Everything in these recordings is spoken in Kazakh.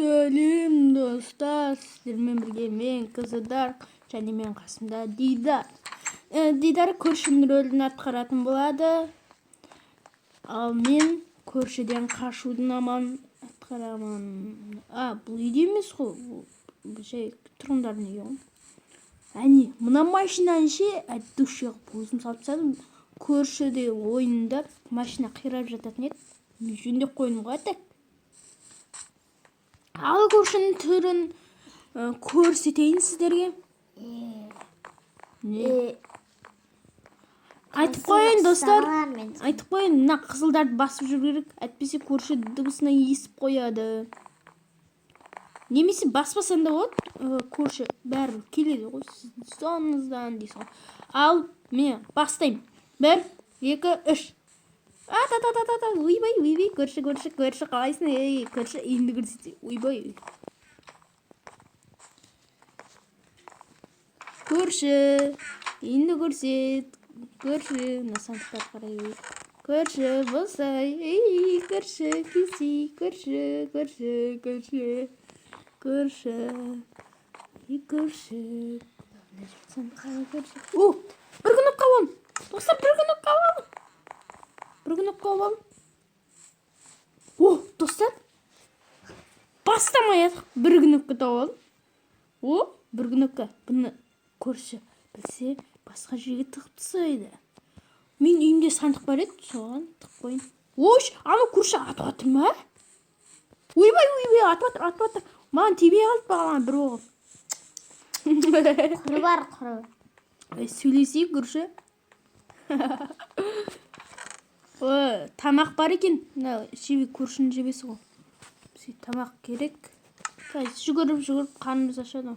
сәлем достар, сіздермен бірге мен Қызыдар және мен қасымда Дидар. Дидар көршінің рөлін атқаратын болады, ал мен көршіден қашудың аман атқарамын. Бұл үйде емес қой, бұл жай тұрғындардың үйі ғой. Әне, мына машинаны ше әттуші қылып өзім салып тастадым. Көршіде ойында машина қирап жататын еді. Жөндеп қойдым ғой әттек. Ал көршінің түрін көрсетейін сіздерге. Айтып қойын достар. Айтып қойын, мына қызылдарды басып жүру керек. Әйтпесе көрші дыбысына естіп қояды. Немесе баспасан да болады. Көрші бәрі келеді ғой. Сіздің соңыңыздан дейсің. Ал мен бастаймын. 1, 2, 3. Ойбай, көрші қалайсың? Көрші енді көрсетсе. Ойбай. Көрші енді көрсет. Көрші, мына сандықтар қарай. Көрші болсай. Көрші келсей. Көрші. Көрші. Бір күніп қалам. Достар, бір күніп қалам. Достар. Бастамай атық. Бір күніпкі тауалым. Бір күніпкі. Бұны көрші білсе, басқа жерге тығып тастайды. Мен үйімде сандық бар еді, соған тығып қойын. Ана көрші атып атыр ма? Ойбай, атып атыр. Маған тебе қалды бағалан бір оғым. Құры бар. Сөйлесейік көрші. Тамақ бар екен. Шебе көршінің жебесі ғой. Бізге тамақ керек. Жүгіріп қарнымыз ашады.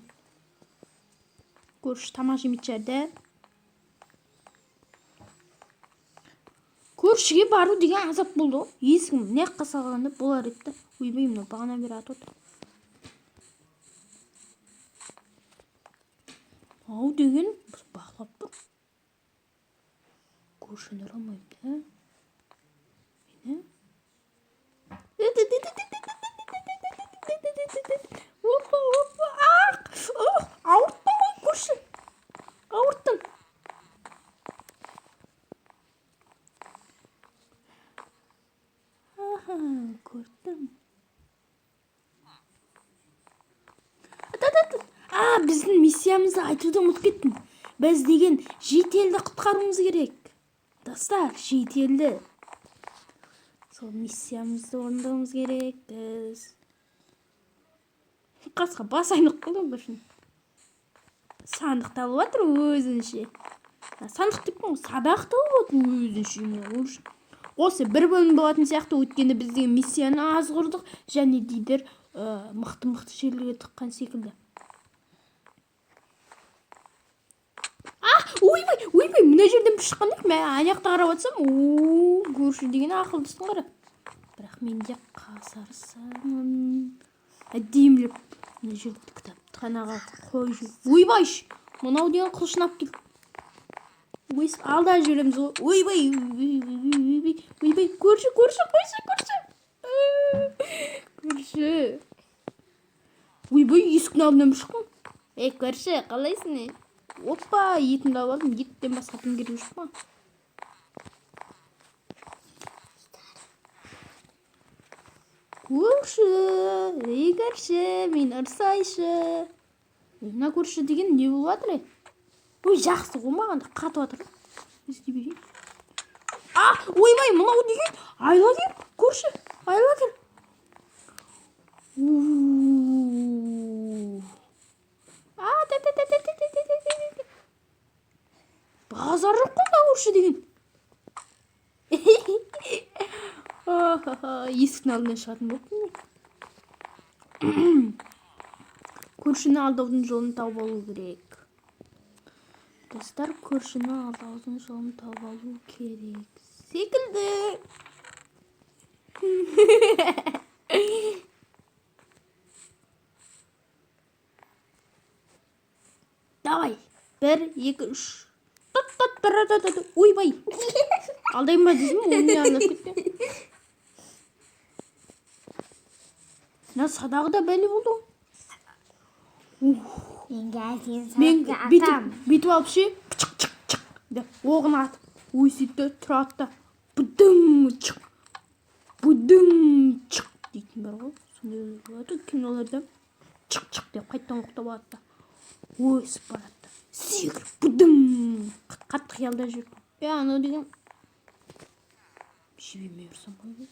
Көрші тамақ жемейді жерде. Көршіге бару деген азап болды ғой. Есігім не қаққа салғанда болар еді. Ойбай, мына бағана бері атып отыр. Ау деген бақылап тұр. Көршіні ұрамайды. Мені? Ауырттым ғой көрші. Ауырттым. Көрдім. Біздің миссиямызды айтуды ұмытып кеттім. Біз деген жетелді құтқаруымыз керек. Достар, жетелді. Сол миссиямызды орындауымыз керек. Біз қасқа басайындық қылдым көршін. Сандық талып атыр өзінше. Сандық деп қой, сабақ талып атыр өзінше. Осы бір бөлім болатын сияқты, өткенде біздің миссияны аз құрдық, және Дидар мықты жерлерге тыққан секілді. Ойбай, мына жерден бір шыққанда, мен аяқта қарап атсам, көрші деген ақылдысың қара. Бірақ мен де қасарсамын. Әдемілеп, мына жерді кітапты қанаға қой жүр. Ойбайш, мынау деген құлшынап келді. Алда жүреміз ғой. Ойбай, көрші. Ойбай, есіктің алдынан бір шыққан. Көрші, қалайсың? Опа, етімді алып алдым. Еттен басқатын керек жоқ ма? Көрші, мен ұрсайшы. Мына көрші деген не болып жатыр? Жақсы ғой, маған да қатып жатыр. Ести берейін. Ойбай, мынау деген айла кеп, көрші, айла кеп. Базар жоқ қой мына көрші деген. Есіктің алдынан шығатын болыппын. Көршіні алдаудың жолын тауып алу керек. Достар, көршіні алдаудың жолын тауып алу керек. Секілді. Давай. 1, 2, 3. Ойбай. Алдайын ба дейсің, ойын аңып кетті. мына садағы да бәле болды. Мен бүйтіп алып ше, чық деп оғын атып, сөйтті тұрады да будың чық дейтін бар ғой. Сондай болады киноларда. Чық деп қайттан оқтап алады да өсіп барады. Секіріп будың қатты қиялда жүрді. Анау деген жебемей ұрсам ғой.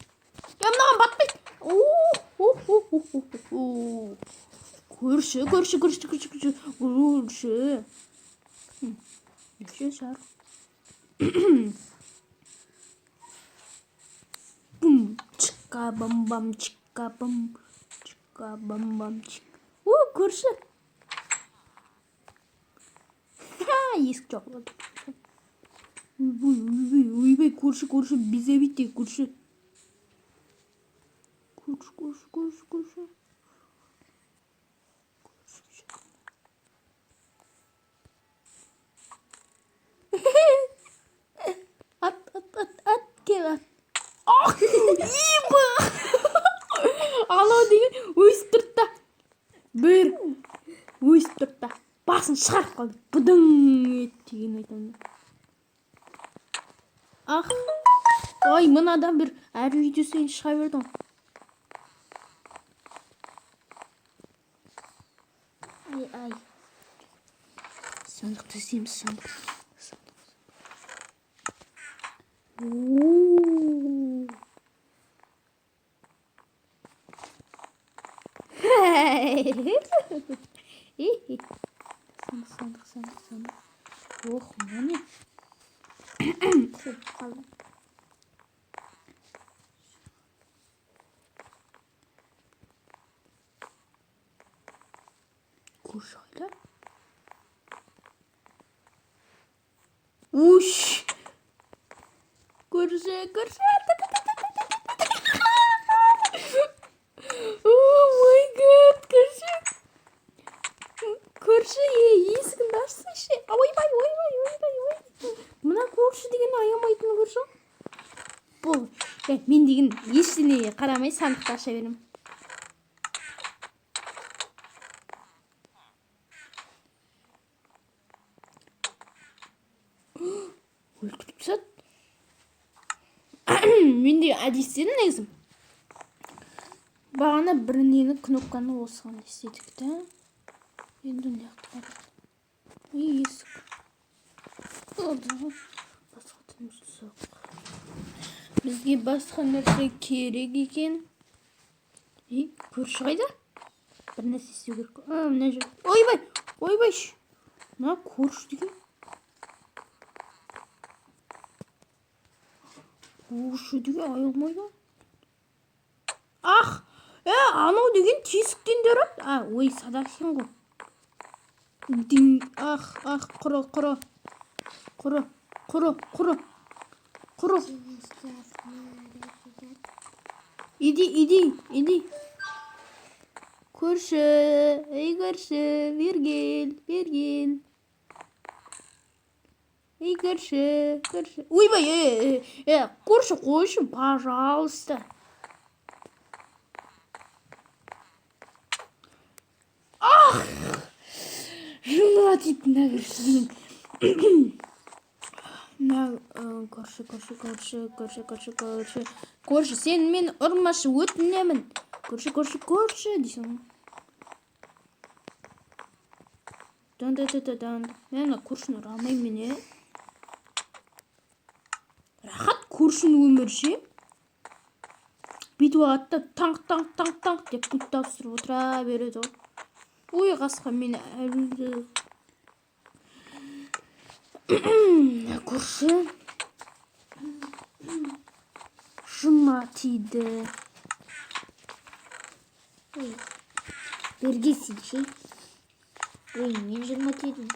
Мынаған батпайды. Көрші. Неше шар. Бум, чика бам, чика бам, чик. Көрші. Есік жоқ болды. Ойбай, көрші, безебейте көрші. Көрші. Ат, кел ат. Анау деген өсіп тұрды да. Бір өсіп тұрды да. Басын шығарып қалды. Бұдың деген айтамын. Ой, мынадан бір әр үйде сен шыға бердің. Ай. Сандықты іздейміз, сандық. Сандық. Ох, міне. Көрші қайда? Уш! Көрші. Ой, гад, көрші, есігін ашсайшы. Ойбай. Мына көрші деген аямайтын көрші. Бұл, мен деген ештеңеге қарамай сандықты аша берем. Өлтіріп тастады. Мен де әдейістедім негізі. Бағана бір нені кнопканы осыған істедік та. Енді не қылды? Есік. Басқа тұрмыз жоқ. Бізге басқа нәрсе керек екен. Көрші қайда? Бір нәрсе істеу керек. Мына жүр. Ойбай. Мына көрші деген. Көрші деген айылмайды. Анау деген тесіктен де ұрады. Ой, садақ екен ғой. Құры. Иди. Көрші, бергел. Көрші. Ойбай, көрші қойшы, пожалуйста. Жына дейтін көрші. Көрші, сен мен ұрмашы, өтінемін. Көрші дейсің. Дан. Мен көршіні ұрмаймын, Рахат көршінің өмірше. Бүйтіп алады танк деп күт тапсырып отыра береді. Ой, қасқа мен әлі. Көрші. Жыма тиді. Бергесін ше. Мен жыма тиді.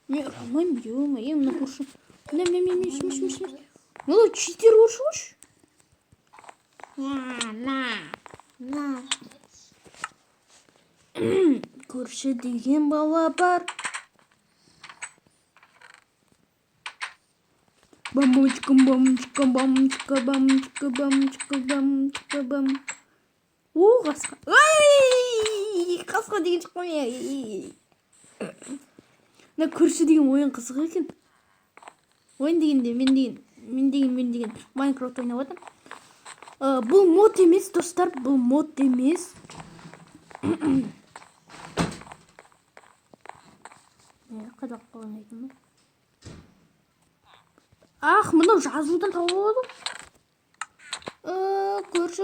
Мен ұра алмаймын, ё-моё, мына көрші. Міне. Мына читер көрші қойшы. На. Көрші деген бала бар. Бамочка. О, қасқа. Ай! Қасқа деген шықпай. Мына көрші деген ойын қызық екен. Ойын дегенде мен деген Майнкрафт ойнап жатырмын. Бұл мод емес, достар, бұл мод емес. Қадақ қалған айтым ба? Мынау жазудан тауып алады. Көрші.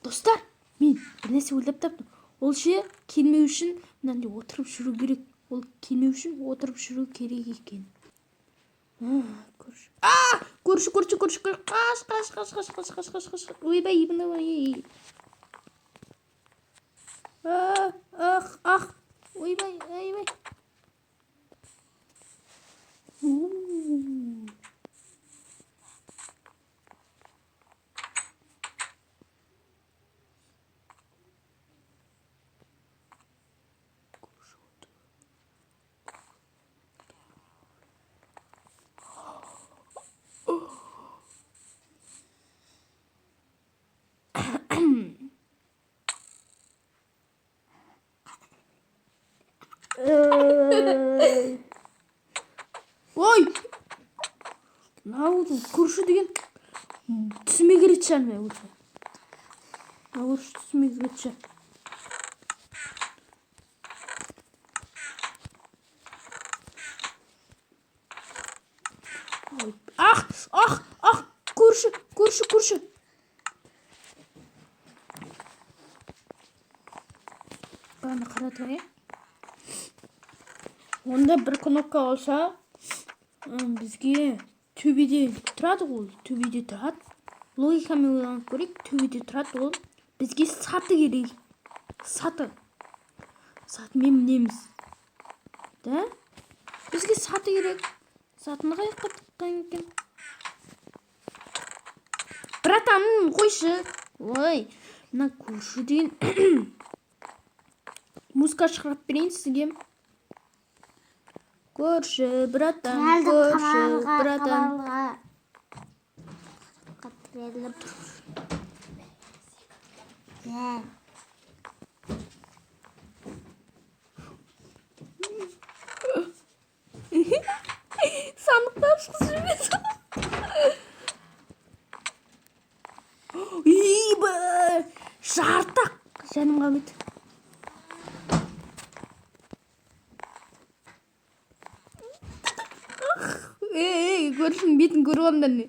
Достар, мен бір нәрсе ойлап таптым. Ол ше келмеу үшін мынандай отырып жүру керек. Ол келмеу үшін отырып жүру керек екен. Көрші. Қаш. Ойбай, ибн-ай. Ойбай. Ой! Мынау көрші деген түсіме керетін шығар мен көрші. Көрші түсіме керетін шығар. Көрші. Баны қаратып ай. Онда бір кнопка болса, бізге төбеде тұрады ол. Төбеде тұрады. Логикамен ойланып көрейік. Төбеде тұрады ол. Бізге саты керек. Саты мен мінеміз. Да? Бізге саты керек. Сатыны қаяққа тыққан екен? Братан, қойшы. Ой, мына көрші деген музыка шығарып берейін сізге. Көрші, братан. Қатыреліп тұр. Сандықтан шықсы жүрмесін. Жартақ. Жаным қалмайды. Көршінің бетін көріп алымдан не?